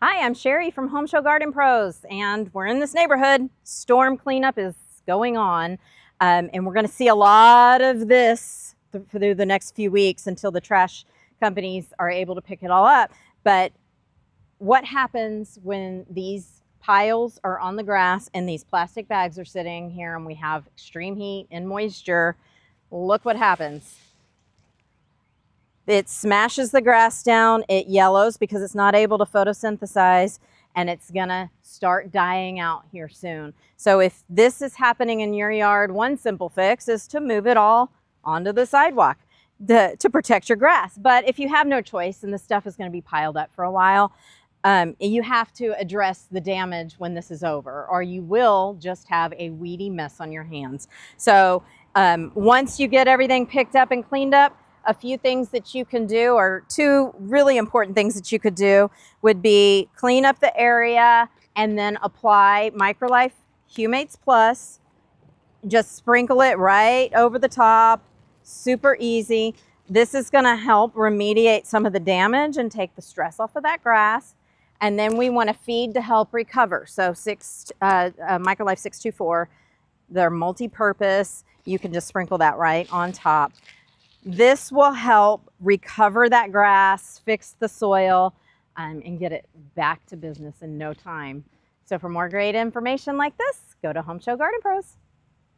Hi, I'm Sherry from Home Show Garden Pros, and we're in this neighborhood. Storm cleanup is going on, and we're going to see a lot of this through the next few weeks until the trash companies are able to pick it all up. But what happens when these piles are on the grass and these plastic bags are sitting here and we have extreme heat and moisture? Look what happens. It smashes the grass down, it yellows because it's not able to photosynthesize, and it's gonna start dying out here soon. So if this is happening in your yard, one simple fix is to move it all onto the sidewalk to protect your grass. But if you have no choice and the stuff is gonna be piled up for a while, you have to address the damage when this is over, or you will just have a weedy mess on your hands. So once you get everything picked up and cleaned up, a few things that you can do, or two really important things that you could do, would be clean up the area and then apply Microlife Humates Plus. Just sprinkle it right over the top, super easy. This is gonna help remediate some of the damage and take the stress off of that grass. And then we wanna feed to help recover. So Microlife 624, they're multi-purpose. You can just sprinkle that right on top. This will help recover that grass, fix the soil, and get it back to business in no time. So for more great information like this, go to Home Show Garden Pros.